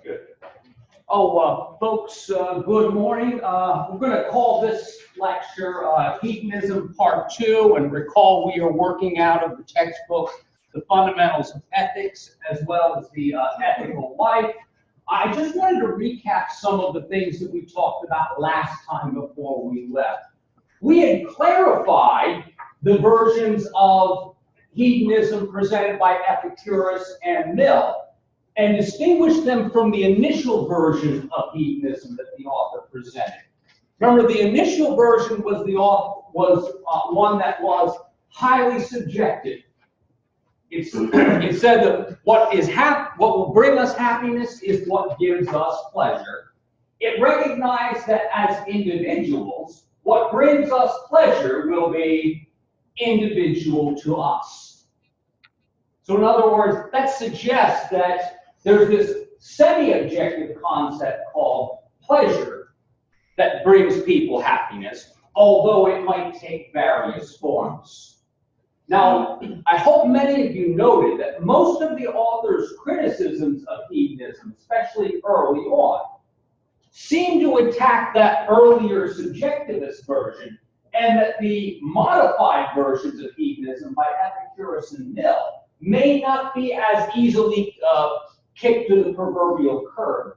Good. Folks, good morning. We're going to call this lecture Hedonism Part 2, and recall we are working out of the textbook, The Fundamentals of Ethics, as well as the Ethical Life. I just wanted to recap some of the things that we talked about last time before we left. We had clarified the versions of hedonism presented by Epicurus and Mill, and distinguished them from the initial version of hedonism that the author presented. Remember, the initial version was one that was highly subjective. It said that what will bring us happiness is what gives us pleasure. It recognized that as individuals, what brings us pleasure will be individual to us. So in other words, that suggests that there's this semi-objective concept called pleasure that brings people happiness, although it might take various forms. Now, I hope many of you noted that most of the author's criticisms of hedonism, especially early on, seem to attack that earlier subjectivist version, and that the modified versions of hedonism by Epicurus and Mill may not be as easily kicked to the proverbial curb,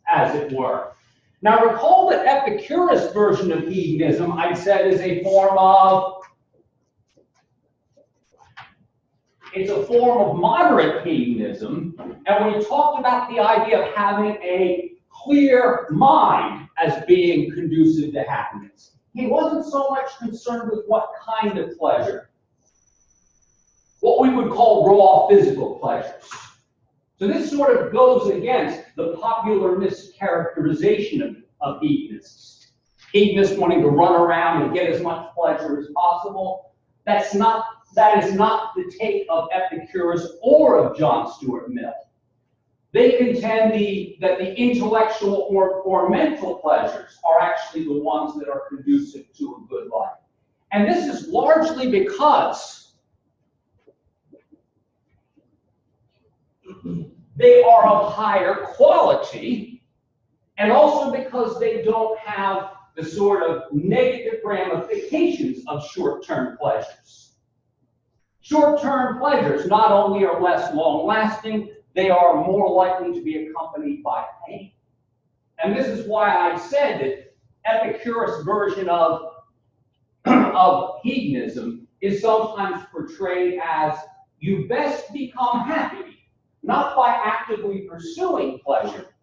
as it were. Now recall that Epicurus' version of hedonism, I said, is a form of moderate hedonism, and we talked about the idea of having a clear mind as being conducive to happiness. He wasn't so much concerned with what kind of pleasure, what we would call raw physical pleasures. So this sort of goes against the popular mischaracterization of hedonists. Hedonists wanting to run around and get as much pleasure as possible. That is not the take of Epicurus or of John Stuart Mill. They contend that the intellectual or mental pleasures are actually the ones that are conducive to a good life. And this is largely because they are of higher quality, and also because they don't have the sort of negative ramifications of short-term pleasures. Short-term pleasures not only are less long-lasting, they are more likely to be accompanied by pain. And this is why I said that Epicurus' version of hedonism is sometimes portrayed as you best become happy, not by actively pursuing pleasure,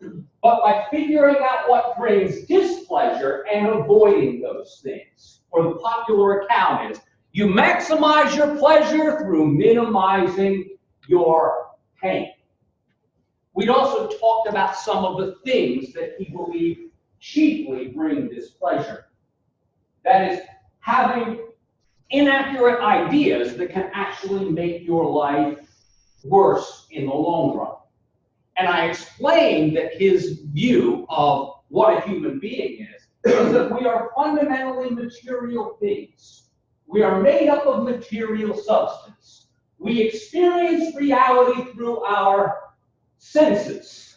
but by figuring out what brings displeasure and avoiding those things. Or the popular account is, you maximize your pleasure through minimizing your pain. We'd also talked about some of the things that he believed chiefly bring displeasure. That is, having inaccurate ideas that can actually make your life worse in the long run. And I explained that his view of what a human being is that we are fundamentally material beings. We are made up of material substance. We experience reality through our senses.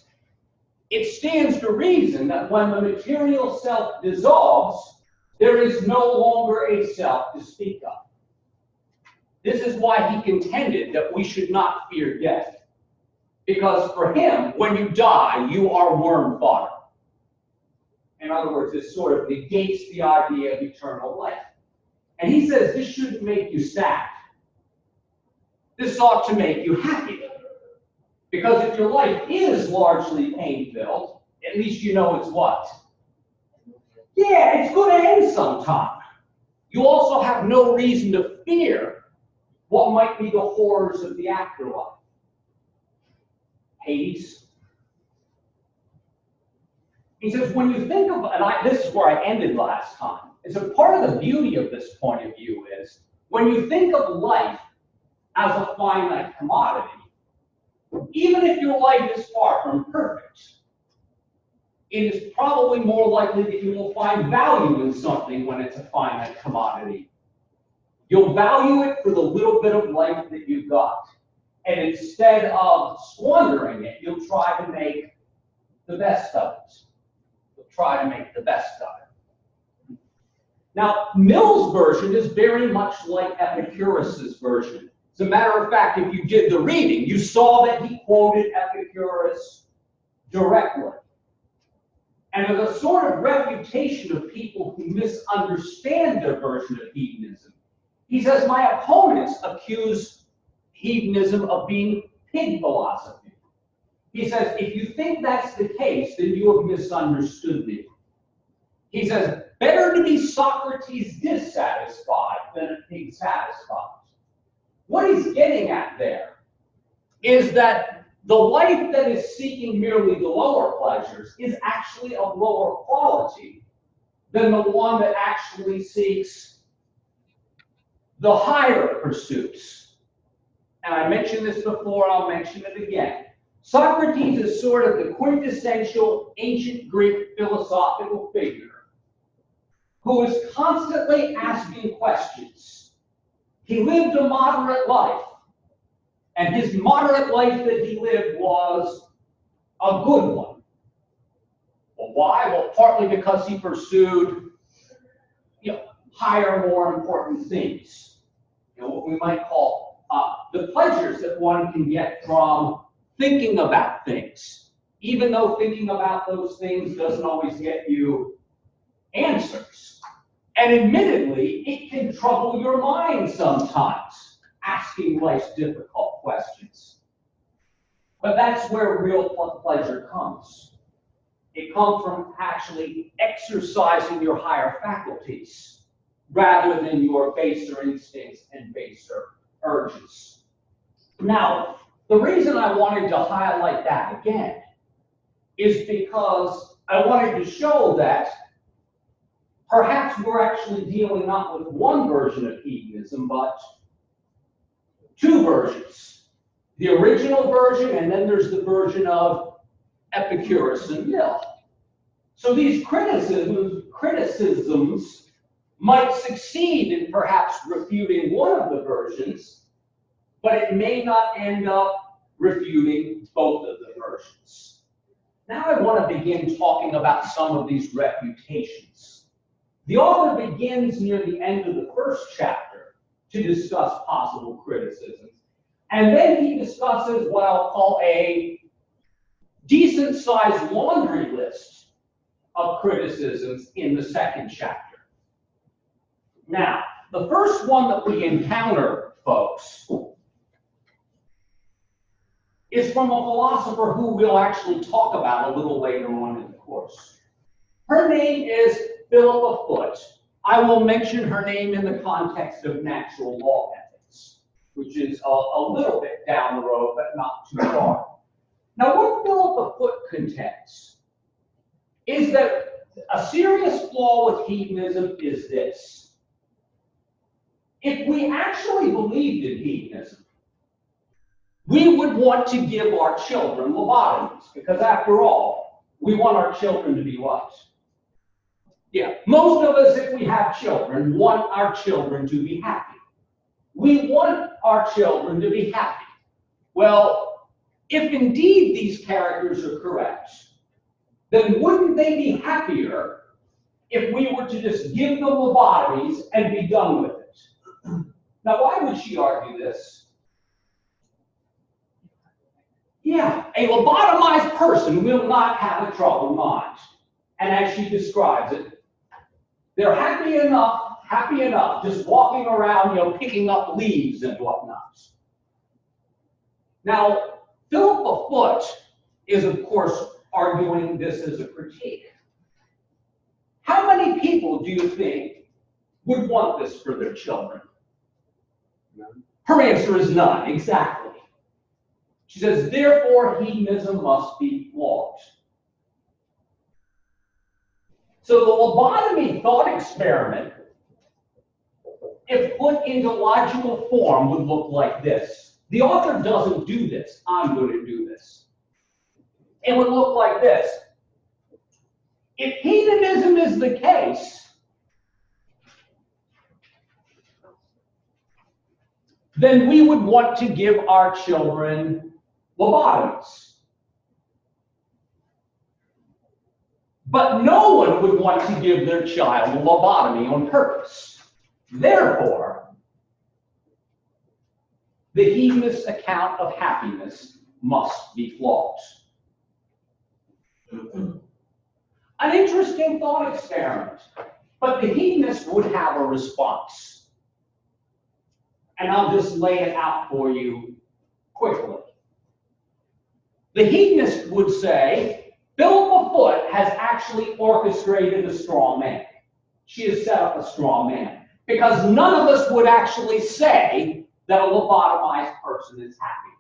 It stands to reason that when the material self dissolves, there is no longer a self to speak of. This is why he contended that we should not fear death. Because for him, when you die, you are worm fodder. In other words, this sort of negates the idea of eternal life. And he says this shouldn't make you sad. This ought to make you happy. Because if your life is largely pain-filled, at least you know it's what? Yeah, it's going to end sometime. You also have no reason to fear what might be the horrors of the afterlife. Hades. He says, when you think of, this is where I ended last time, so part of the beauty of this point of view is, when you think of life as a finite commodity, even if your life is far from perfect, it is probably more likely that you will find value in something when it's a finite commodity. You'll value it for the little bit of life that you've got. And instead of squandering it, you'll try to make the best of it. You'll try to make the best of it. Now, Mill's version is very much like Epicurus's version. As a matter of fact, if you did the reading, you saw that he quoted Epicurus directly. And as a sort of refutation of people who misunderstand their version of hedonism, he says, my opponents accuse hedonism of being pig philosophy. He says, if you think that's the case, then you have misunderstood me. He says, better to be Socrates dissatisfied than a pig satisfied. What he's getting at there is that the life that is seeking merely the lower pleasures is actually of lower quality than the one that actually seeks the higher pursuits. And I mentioned this before, I'll mention it again. Socrates is sort of the quintessential ancient Greek philosophical figure who is constantly asking questions. He lived a moderate life, and his moderate life that he lived was a good one. Well, why? Well, partly because he pursued, higher, more important things. What we might call the pleasures that one can get from thinking about things, even though thinking about those things doesn't always get you answers. And admittedly, it can trouble your mind sometimes, asking life's difficult questions. But that's where real pleasure comes. It comes from actually exercising your higher faculties, rather than your baser instincts and baser urges. Now, the reason I wanted to highlight that again is because I wanted to show that perhaps we're actually dealing not with one version of hedonism, but two versions. The original version, and then there's the version of Epicurus and Mill. So these criticisms might succeed in perhaps refuting one of the versions, but it may not end up refuting both of the versions. Now I want to begin talking about some of these refutations. The author begins near the end of the first chapter to discuss possible criticisms, and then he discusses what I'll call a decent-sized laundry list of criticisms in the second chapter. Now, the first one that we encounter, folks, is from a philosopher who we'll actually talk about a little later on in the course. Her name is Philippa Foot. I will mention her name in the context of natural law ethics, which is a little bit down the road, but not too far. Now, what Philippa Foot contends is that a serious flaw with hedonism is this. If we actually believed in hedonism, we would want to give our children lobotomies, because after all, we want our children to be what? Yeah, most of us, if we have children, want our children to be happy. We want our children to be happy. Well, if indeed these characters are correct, then wouldn't they be happier if we were to just give them lobotomies and be done with it? Now, why would she argue this? Yeah, a lobotomized person will not have a troubled mind. And as she describes it, they're happy enough, just walking around, picking up leaves and whatnot. Now, Philippa Foot is, of course, arguing this as a critique. How many people do you think would want this for their children? None. Her answer is none, exactly. She says, therefore, hedonism must be flawed. So the lobotomy thought experiment, if put into logical form, would look like this. The author doesn't do this. I'm going to do this. It would look like this. If hedonism is the case, then we would want to give our children lobotomies. But no one would want to give their child a lobotomy on purpose. Therefore, the hedonist account of happiness must be flawed. An interesting thought experiment, but the hedonist would have a response. And I'll just lay it out for you quickly. The hedonist would say, Philippa Foot has actually orchestrated a straw man. She has set up a straw man. Because none of us would actually say that a lobotomized person is happy.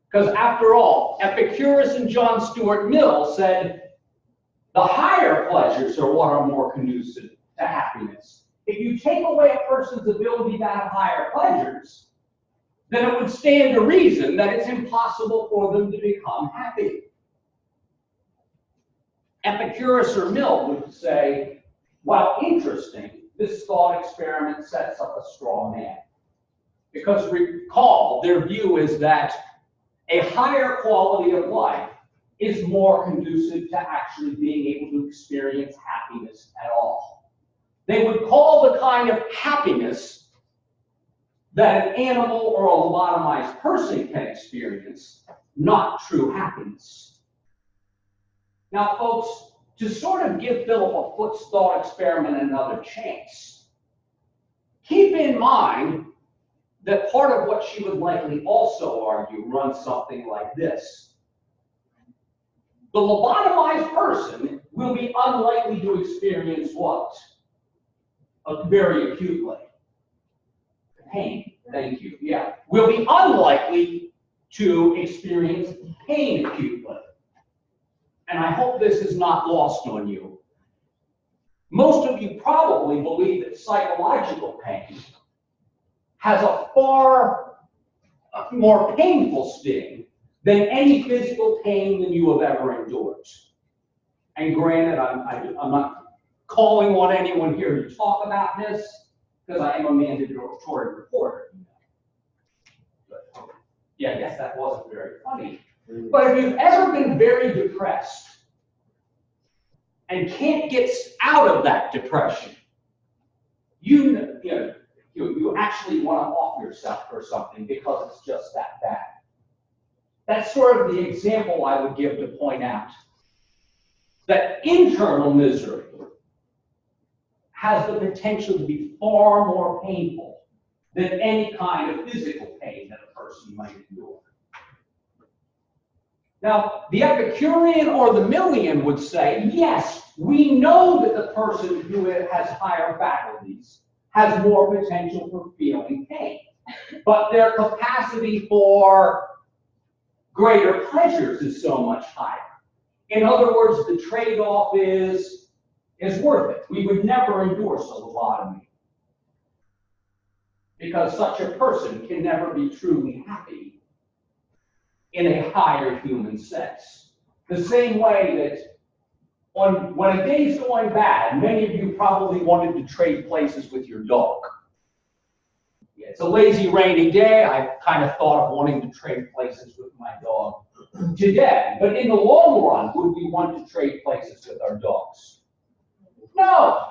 Because after all, Epicurus and John Stuart Mill said the higher pleasures are what are more conducive to happiness. If you take away a person's ability to have higher pleasures, then it would stand to reason that it's impossible for them to become happy. Epicurus or Mill would say, while interesting, this thought experiment sets up a straw man. Because recall, their view is that a higher quality of life is more conducive to actually being able to experience happiness at all. They would call the kind of happiness that an animal or a lobotomized person can experience not true happiness. Now, folks, to sort of give Philippa Foot's thought experiment another chance, keep in mind that part of what she would likely also argue runs something like this. The lobotomized person will be unlikely to experience what? Very acutely. Pain. Thank you. Yeah. Will be unlikely to experience pain acutely. And I hope this is not lost on you. Most of you probably believe that psychological pain has a far more painful sting than any physical pain that you have ever endured. And granted, I'm not calling on anyone here to talk about this, because I am a mandatory reporter. But, yeah, I guess that wasn't very funny. But if you've ever been very depressed and can't get out of that depression, you actually want to off yourself for something because it's just that bad. That's sort of the example I would give to point out that internal misery has the potential to be far more painful than any kind of physical pain that a person might endure. Now, the Epicurean or the Millian would say, yes, we know that the person who has higher faculties has more potential for feeling pain, but their capacity for greater pleasures is so much higher. In other words, the trade-off is worth it. We would never endorse a lobotomy because such a person can never be truly happy in a higher human sense. The same way that when a day's going bad, many of you probably wanted to trade places with your dog. Yeah, it's a lazy, rainy day. I kind of thought of wanting to trade places with my dog today. But in the long run, would we want to trade places with our dogs? No.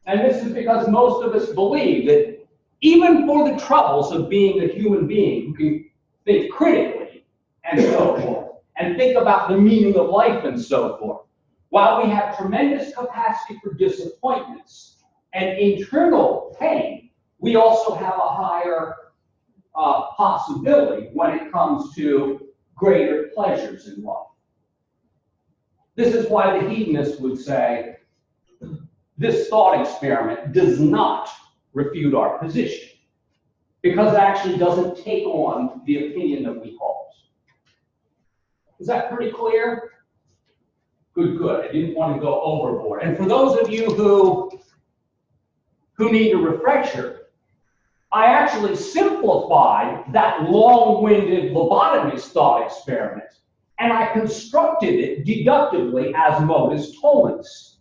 And this is because most of us believe that even for the troubles of being a human being who can think critically and so forth, and think about the meaning of life and so forth, while we have tremendous capacity for disappointments and internal pain, we also have a higher possibility when it comes to greater pleasures in life. This is why the hedonist would say, this thought experiment does not refute our position, because it actually doesn't take on the opinion that we hold. Is that pretty clear? Good, good. I didn't want to go overboard. And for those of you who need a refresher, I actually simplified that long-winded lobotomist thought experiment, and I constructed it deductively as modus tollens.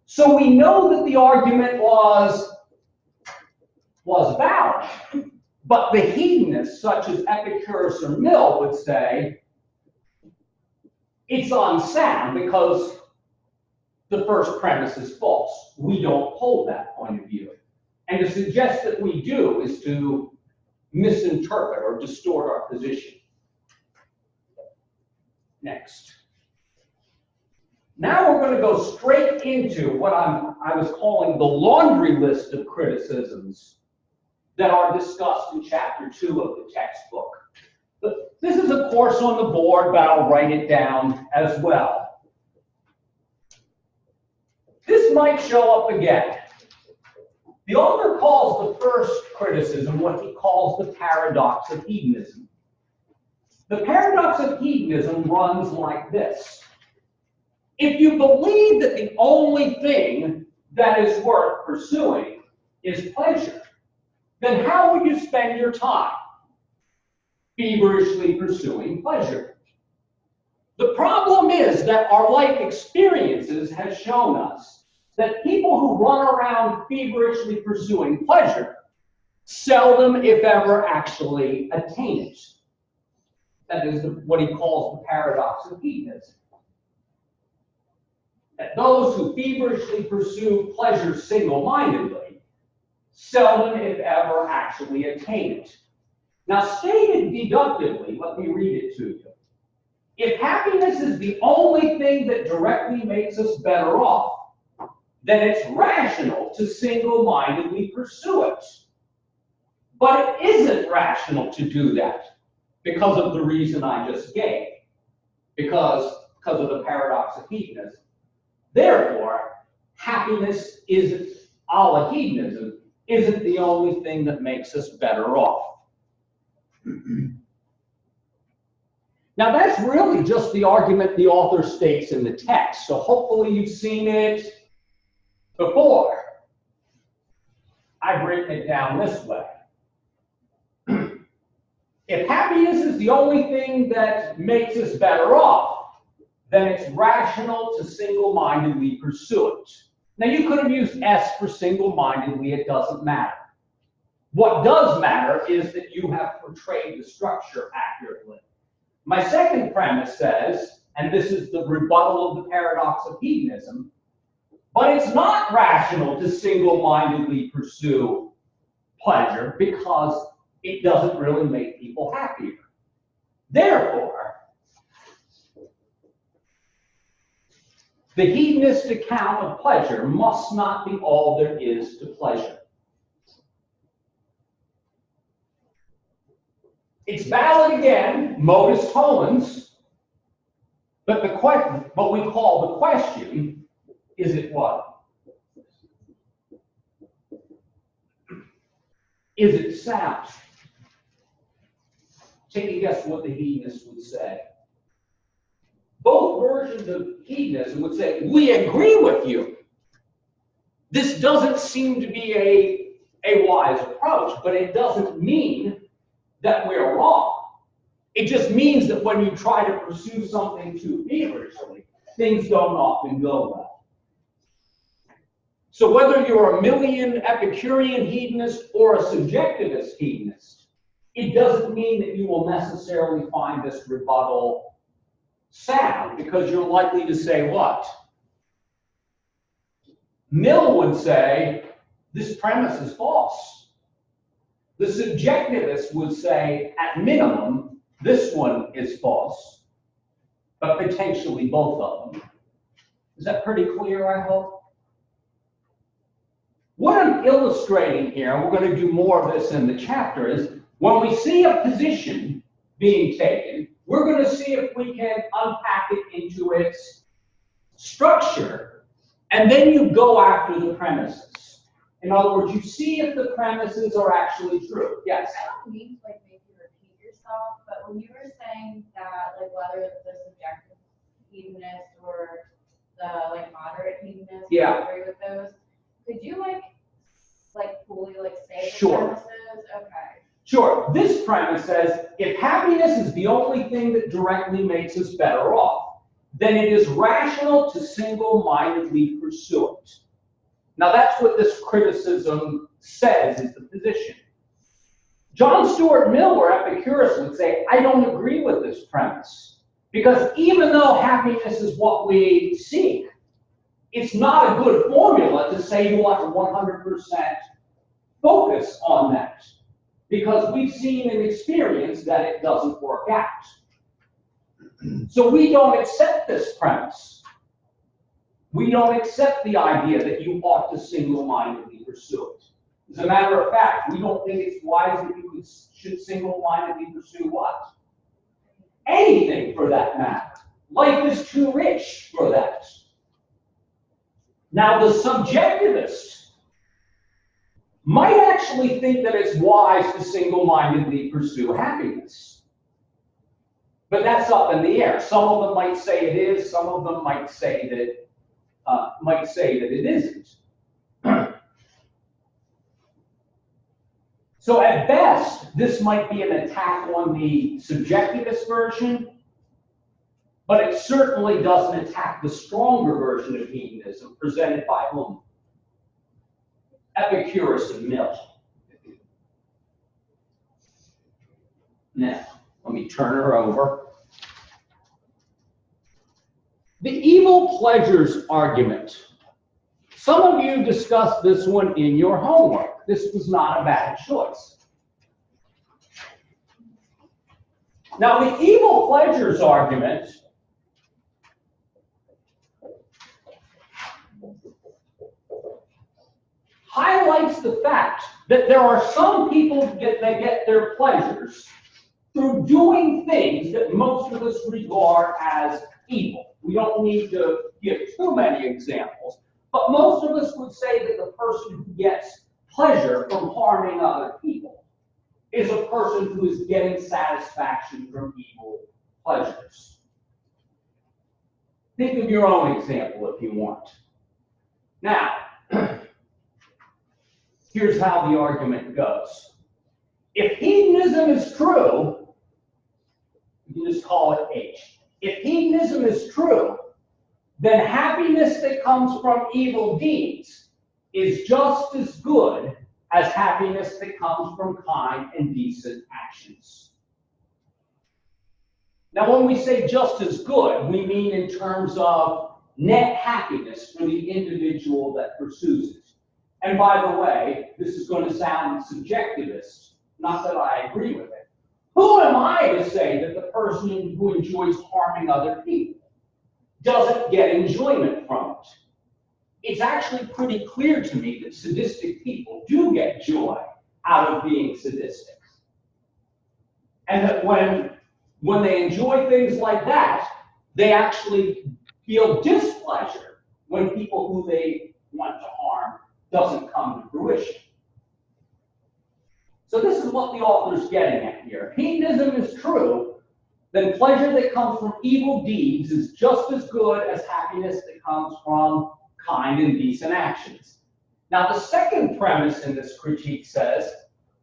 So we know that the argument was was valid. But the hedonists, such as Epicurus or Mill, would say it's unsound because the first premise is false. We don't hold that point of view. And to suggest that we do is to misinterpret or distort our position. Next. Now we're going to go straight into what I was calling the laundry list of criticisms that are discussed in chapter 2 of the textbook. But this is, of course, on the board, but I'll write it down as well. This might show up again. The author calls the first criticism what he calls the paradox of hedonism. The paradox of hedonism runs like this. If you believe that the only thing that is worth pursuing is pleasure, then how would you spend your time? Feverishly pursuing pleasure. The problem is that our life experiences have shown us that people who run around feverishly pursuing pleasure seldom, if ever, actually attain it. That is what he calls the paradox of hedonism. That those who feverishly pursue pleasure single-mindedly seldom, if ever, actually attain it. Now, stated deductively, let me read it to you. If happiness is the only thing that directly makes us better off, then it's rational to single-mindedly pursue it. But it isn't rational to do that because of the reason I just gave, because of the paradox of hedonism. Therefore, happiness isn't, a la hedonism, isn't the only thing that makes us better off. Now, that's really just the argument the author states in the text, so hopefully you've seen it before. I've written it down this way. If happiness is the only thing that makes us better off, then it's rational to single-mindedly pursue it. Now, you could have used S for single-mindedly, it doesn't matter. What does matter is that you have portrayed the structure accurately. My second premise says, and this is the rebuttal of the paradox of hedonism, but it's not rational to single-mindedly pursue pleasure because it doesn't really make people happier. Therefore, the hedonist account of pleasure must not be all there is to pleasure. It's valid again, modus tollens, but what we call the question, is it what? Is it sound? Take a guess what the hedonist would say. Both versions of hedonism would say, we agree with you. This doesn't seem to be a wise approach, but it doesn't mean that we're wrong. It just means that when you try to pursue something too feverishly, things don't often go well. So whether you're a Millian Epicurean hedonist or a subjectivist hedonist, it doesn't mean that you will necessarily find this rebuttal sound, because you're likely to say what? Mill would say, this premise is false. The subjectivist would say, at minimum, this one is false, but potentially both of them. Is that pretty clear, I hope? What I'm illustrating here, and we're going to do more of this in the chapter, is when we see a position being taken, we're going to see if we can unpack it into its structure, and then you go after the premises. In other words, you see if the premises are actually true. Yes? I don't mean to make you repeat yourself, but when you were saying that, whether it's the subjective hedonist or the moderate hedonist, yeah, I agree with those. Could you fully say the sure. premises? Okay. Sure. This premise says, if happiness is the only thing that directly makes us better off, then it is rational to single-mindedly pursue it. Now that's what this criticism says is the position. John Stuart Mill, or Epicurus, would say, I don't agree with this premise. Because even though happiness is what we seek, it's not a good formula to say you want to 100% focus on that. Because we've seen and experienced that it doesn't work out. So we don't accept this premise. We don't accept the idea that you ought to single-mindedly pursue it. As a matter of fact, we don't think it's wise that you should single-mindedly pursue what? Anything, for that matter. Life is too rich for that. Now, the subjectivist might actually think that it's wise to single-mindedly pursue happiness. But that's up in the air. Some of them might say it is. Some of them might say that it isn't. So at best, this might be an attack on the subjectivist version, but it certainly doesn't attack the stronger version of hedonism presented by whom? Epicurus and Mill. Now, let me turn her over. The evil pleasures argument. Some of you discussed this one in your homework. This was not a bad choice. Now, the evil pleasures argument highlights the fact that there are some people that get their pleasures through doing things that most of us regard as evil. We don't need to give too many examples, but most of us would say that the person who gets pleasure from harming other people is a person who is getting satisfaction from evil pleasures. Think of your own example if you want. Now, here's how the argument goes. If hedonism is true, you can just call it H. If hedonism is true, then happiness that comes from evil deeds is just as good as happiness that comes from kind and decent actions. Now, when we say just as good, we mean in terms of net happiness for the individual that pursues it. And by the way, this is going to sound subjectivist, not that I agree with it. Who am I to say that the person who enjoys harming other people doesn't get enjoyment from it? It's actually pretty clear to me that sadistic people do get joy out of being sadistic. And that when they enjoy things like that, they actually feel displeasure when people who they want to harm doesn't come to fruition. So this is what the author's getting at here. If hedonism is true, then pleasure that comes from evil deeds is just as good as happiness that comes from kind and decent actions. Now, the second premise in this critique says,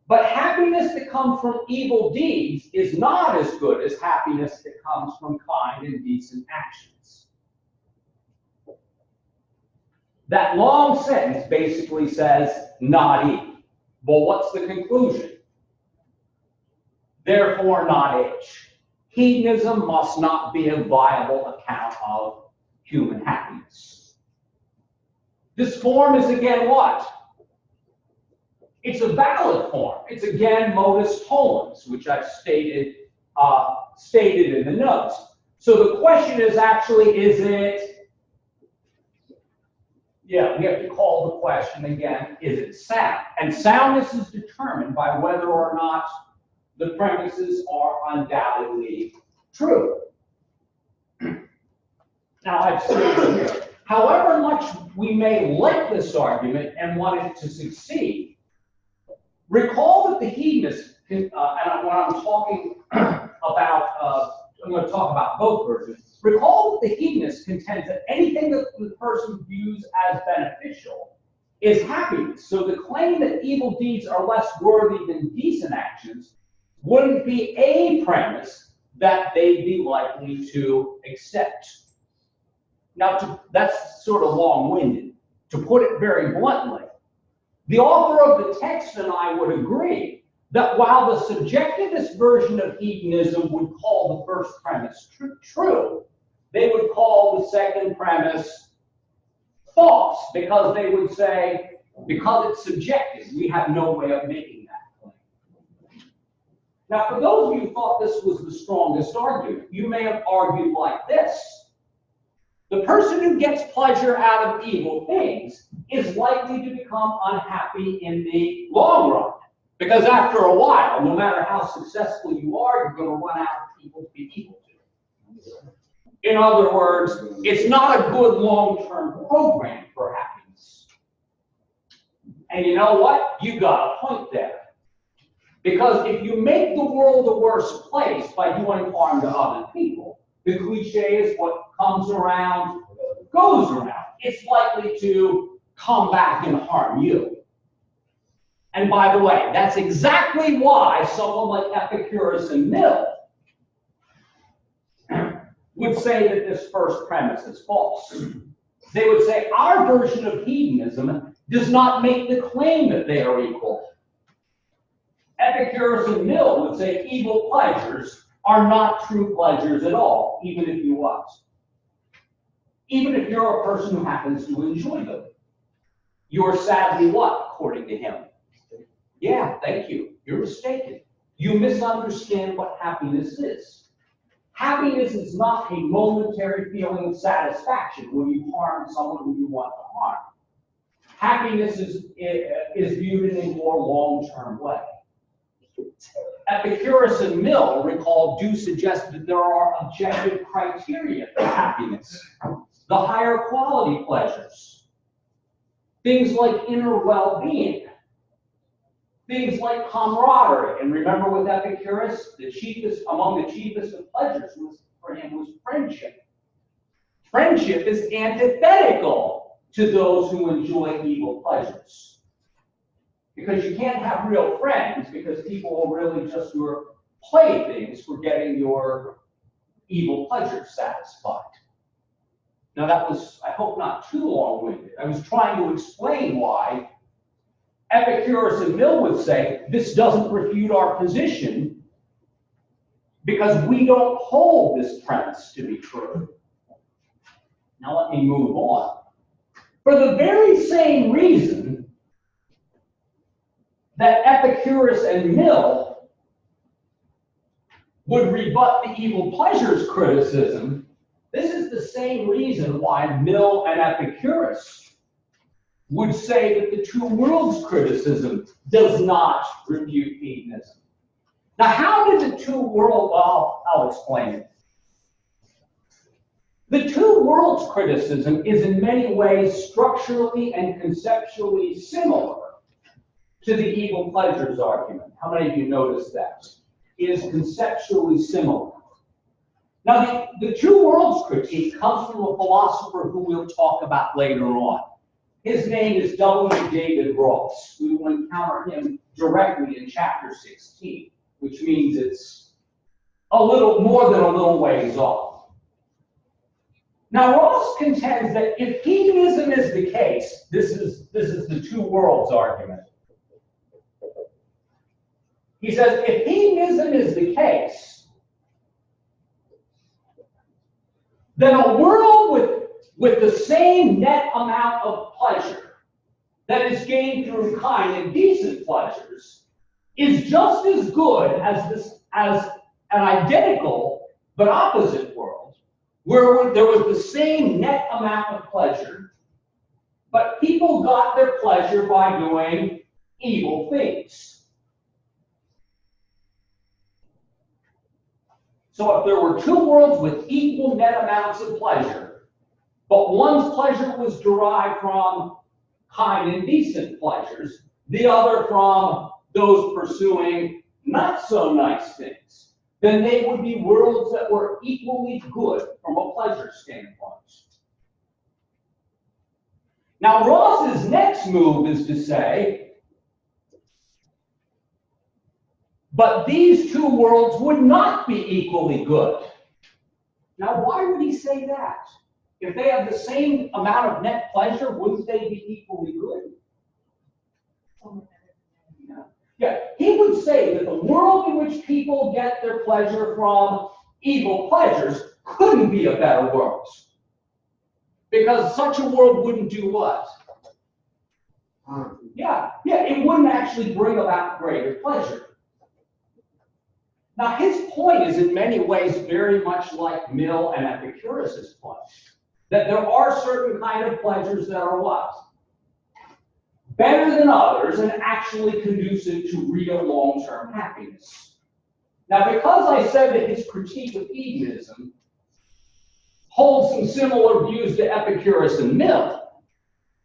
but happiness that comes from evil deeds is not as good as happiness that comes from kind and decent actions. That long sentence basically says, not even. Well, what's the conclusion? Therefore, not H. Hedonism must not be a viable account of human happiness. This form is again what? It's a valid form. It's again modus tollens, which I've stated in the notes. So the question is actually, is it? Yeah, we have to call the question again, is it sound? And soundness is determined by whether or not the premises are undoubtedly true. Now, I've stated here, however much we may like this argument and want it to succeed, recall that the hedonist, and when I'm talking about, I'm going to talk about both versions. Recall that the hedonist contends that anything that the person views as beneficial is happiness. So the claim that evil deeds are less worthy than decent actions wouldn't be a premise that they'd be likely to accept. Now, that's sort of long-winded. to put it very bluntly. The author of the text and I would agree that while the subjectivist version of hedonism would call the first premise true, they would call the second premise false, because they would say, because it's subjective, we have no way of making that claim. Now, for those of you who thought this was the strongest argument, you may have argued like this. The person who gets pleasure out of evil things is likely to become unhappy in the long run. Because after a while, no matter how successful you are, you're going to run out of people to be equal to. In other words, it's not a good long-term program for happiness. And you know what? You got a point there. Because if you make the world a worse place by doing harm to other people, the cliche is what comes around goes around. It's likely to come back and harm you. And by the way, that's exactly why someone like Epicurus and Mill would say that this first premise is false. They would say our version of hedonism does not make the claim that they are equal. Epicurus and Mill would say evil pleasures are not true pleasures at all, even if you was. Even if you're a person who happens to enjoy them. You're sadly what, according to him? Yeah, thank you. You're mistaken. You misunderstand what happiness is. Happiness is not a momentary feeling of satisfaction when you harm someone who you want to harm. Happiness is viewed in a more long-term way. Epicurus and Mill, recall, do suggest that there are objective criteria for happiness. The higher quality pleasures. Things like inner well-being. Things like camaraderie. And remember with Epicurus, among the chiefest of pleasures for him was friendship. Friendship is antithetical to those who enjoy evil pleasures. Because you can't have real friends, because people will really just your playthings for getting your evil pleasures satisfied. Now that was, I hope, not too long-winded. I was trying to explain why Epicurus and Mill would say this doesn't refute our position because we don't hold this premise to be true. Now let me move on. For the very same reason that Epicurus and Mill would rebut the evil pleasures criticism, this is the same reason why Mill and Epicurus would say that the two worlds criticism does not refute hedonism. Now, how did the two worlds, well, I'll explain it. The two worlds criticism is in many ways structurally and conceptually similar to the evil pleasures argument. How many of you noticed that? It is conceptually similar. Now, the two worlds critique comes from a philosopher who we'll talk about later on. His name is W. David Ross. We will encounter him directly in chapter 16, which means it's a little more than a little ways off. Now, Ross contends that if hedonism is the case, this is the two worlds argument. He says, if hedonism is the case, then a world with the same net amount of pleasure that is gained through kind and decent pleasures is just as good as an identical but opposite world, where there was the same net amount of pleasure, but people got their pleasure by doing evil things. So if there were two worlds with equal net amounts of pleasure, but one's pleasure was derived from kind and decent pleasures, the other from those pursuing not so nice things, then they would be worlds that were equally good from a pleasure standpoint. Now, Ross's next move is to say, but these two worlds would not be equally good. Now, why would he say that? If they have the same amount of net pleasure, wouldn't they be equally good? Yeah. Yeah, he would say that the world in which people get their pleasure from evil pleasures couldn't be a better world. Because such a world wouldn't do what? Yeah, it wouldn't actually bring about greater pleasure. Now, his point is in many ways very much like Mill and Epicurus' point, that there are certain kind of pleasures that are what? Better than others and actually conducive to real long-term happiness. Now, because I said that his critique of hedonism holds some similar views to Epicurus and Mill,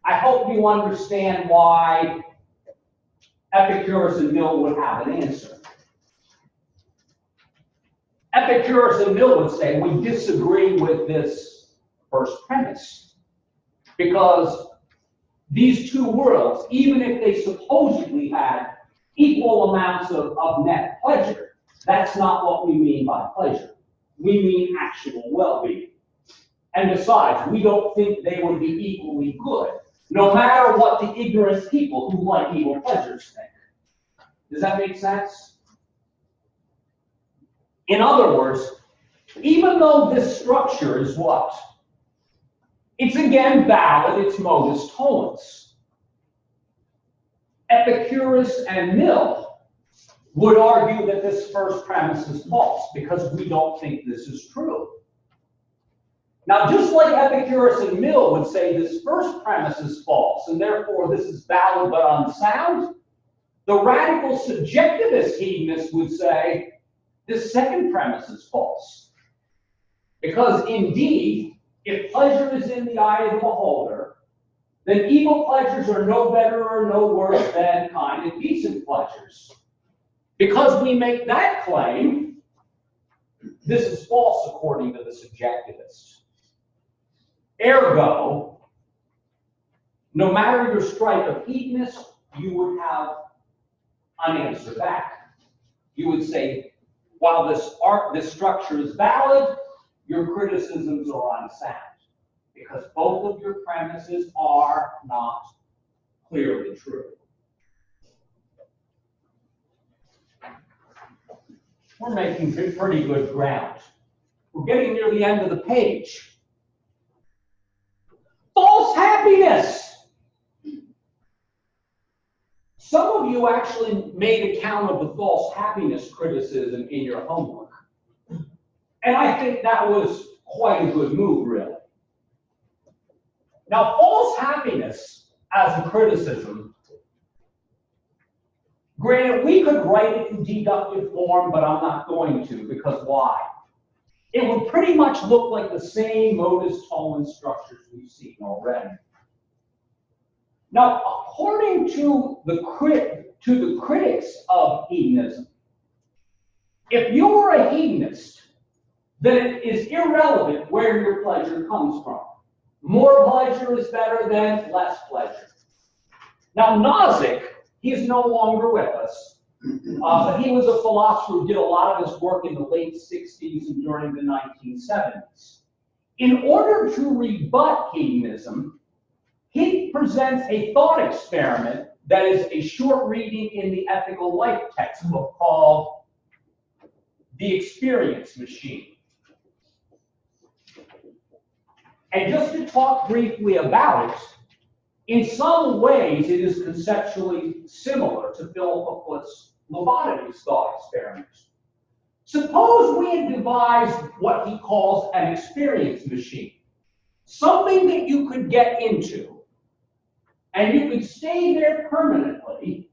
I hope you understand why Epicurus and Mill would have an answer. Epicurus and Mill would say we disagree with this first premise because these two worlds, even if they supposedly had equal amounts of net pleasure, that's not what we mean by pleasure. We mean actual well-being. And besides, we don't think they would be equally good, no matter what the ignorant people who like evil pleasures think. Does that make sense? In other words, even though this structure is what? It's again valid, it's modus tollens. Epicurus and Mill would argue that this first premise is false because we don't think this is true. Now, just like Epicurus and Mill would say this first premise is false and therefore this is valid but unsound, the radical subjectivist hedonist would say this second premise is false. Because indeed, if pleasure is in the eye of the beholder, then evil pleasures are no better or no worse than kind and decent pleasures. Because we make that claim, this is false according to the subjectivist. Ergo, no matter your stripe of hedonist, you would have an answer back. You would say, while this structure is valid, your criticisms are unsound, because both of your premises are not clearly true. We're making pretty good ground. We're getting near the end of the page. False happiness. Some of you actually made account of the false happiness criticism in your homework. And I think that was quite a good move, really. Now, false happiness as a criticism, granted, we could write it in deductive form, but I'm not going to, because why? It would pretty much look like the same modus tollens structures we've seen already. Now, according to the critics of hedonism, if you're a hedonist, then it is irrelevant where your pleasure comes from. More pleasure is better than less pleasure. Now, Nozick, he is no longer with us, but he was a philosopher who did a lot of his work in the late 60s and during the 1970s. In order to rebut hedonism, he presents a thought experiment that is a short reading in the Ethical Life textbook called The Experience Machine. And just to talk briefly about it, in some ways it is conceptually similar to Philip Foot's lobotomy thought experiment. Suppose we had devised what he calls an experience machine, something that you could get into, and you could stay there permanently,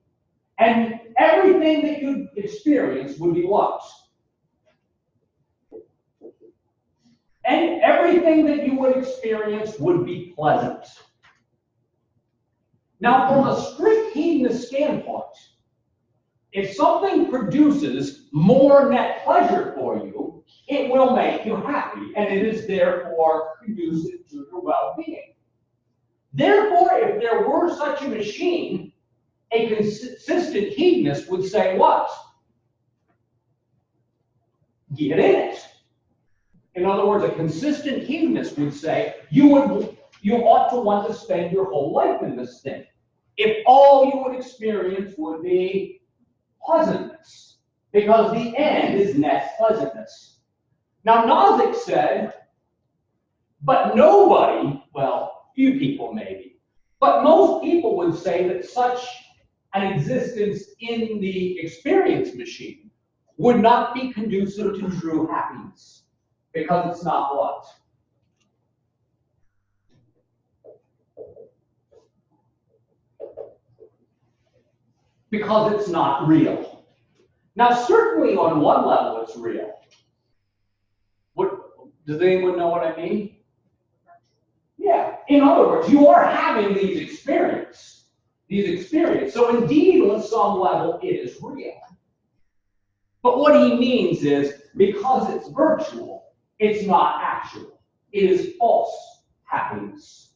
and everything that you experienced would be what? And everything that you would experience would be pleasant. Now, from a strict hedonist standpoint, if something produces more net pleasure for you, it will make you happy, and it is therefore conducive to your well-being. Therefore, if there were such a machine, a consistent hedonist would say what? Get in it. In other words, a consistent hedonist would say, you ought to want to spend your whole life in this thing. If all you would experience would be pleasantness, because the end is net pleasantness. Now, Nozick said, but nobody, well, few people maybe, but most people would say that such an existence in the experience machine would not be conducive to true happiness, because it's not what? Because it's not real. Now, certainly on one level it's real. Does anyone know what I mean? Yeah. In other words, you are having these experiences. So indeed, on some level, it is real. But what he means is, because it's virtual, it's not actual. It is false happiness.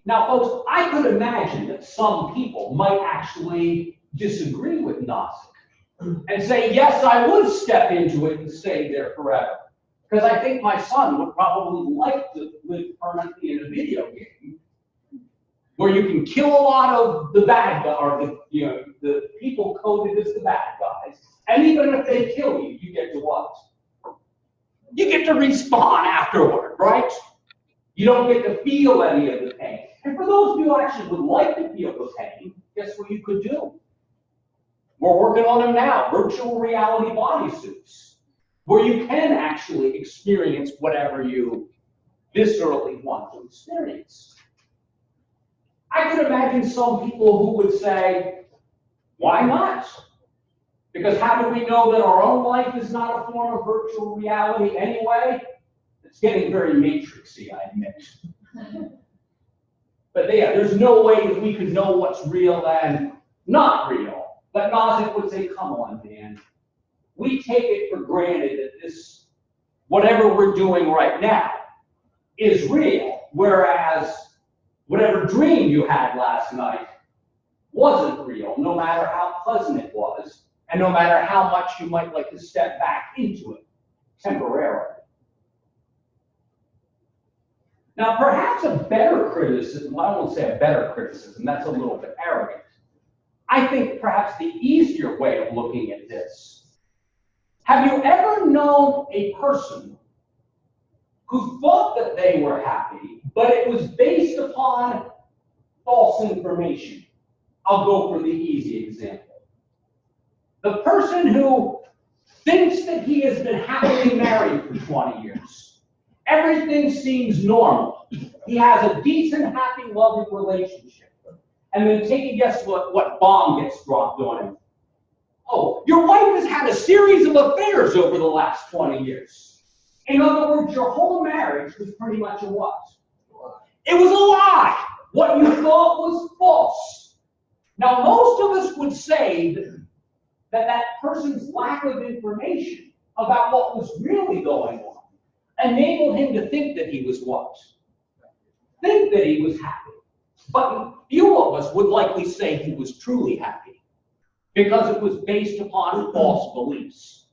Now, folks, I could imagine that some people might actually disagree with Nozick and say, yes, I would step into it and stay there forever. Because I think my son would probably like to live permanently in a video game where you can kill a lot of the bad guys, or the people coded as the bad guys, and even if they kill you, you get to what? You get to respawn afterward, right? You don't get to feel any of the pain. And for those of you who actually would like to feel the pain, guess what you could do? We're working on them now, virtual reality bodysuits, where you can actually experience whatever you viscerally want to experience. I could imagine some people who would say, why not? Because how do we know that our own life is not a form of virtual reality anyway? It's getting very matrixy, I admit. But yeah, there's no way that we could know what's real and not real. But Nozick would say, come on, Dan. We take it for granted that this, whatever we're doing right now, is real, whereas whatever dream you had last night wasn't real, no matter how pleasant it was, and no matter how much you might like to step back into it temporarily. Now, perhaps a better criticism, I won't say a better criticism, that's a little bit arrogant. I think perhaps the easier way of looking at this. Have you ever known a person who thought that they were happy, but it was based upon false information? I'll go for the easy example. The person who thinks that he has been happily married for 20 years. Everything seems normal. He has a decent, happy, loving relationship. And then take a guess what bomb gets dropped on him. Oh, your wife has had a series of affairs over the last 20 years. In other words, your whole marriage was pretty much a what? It was a lie. What you thought was false. Now, most of us would say that person's lack of information about what was really going on enabled him to think that he was what? Think that he was happy. But few of us would likely say he was truly happy, because it was based upon false beliefs.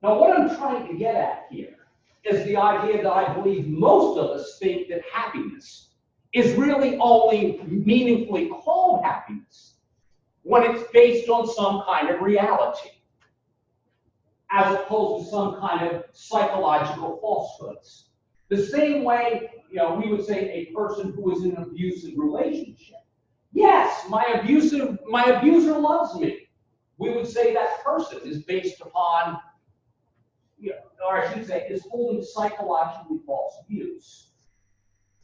Now, what I'm trying to get at here is the idea that I believe most of us think that happiness is really only meaningfully called happiness when it's based on some kind of reality, as opposed to some kind of psychological falsehoods. The same way, we would say a person who is in an abusive relationship. Yes, my abuser loves me. We would say that person is based upon, or I should say, is holding psychologically false views.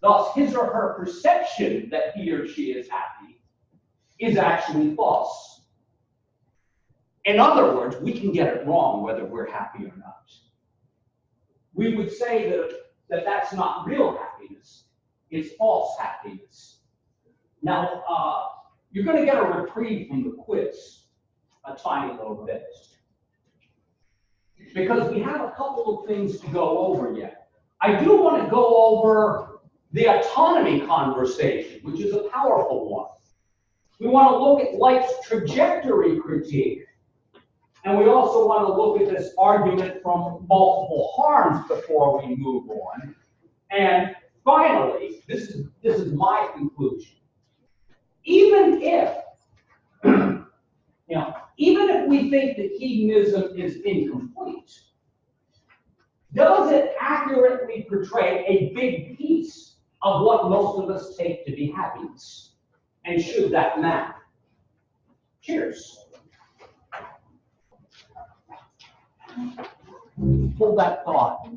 Thus, his or her perception that he or she is happy is actually false. In other words, we can get it wrong whether we're happy or not. We would say that that's not real happiness, it's false happiness. Now, you're going to get a reprieve from the quiz, a tiny little bit, because we have a couple of things to go over yet. I do want to go over the autonomy conversation, which is a powerful one. We want to look at life's trajectory critique And we also want to look at this argument from multiple harms before we move on. And finally, this is my conclusion. Even if, even if we think that hedonism is incomplete, does it accurately portray a big piece of what most of us take to be happiness? And should that matter? Cheers. Hold that thought.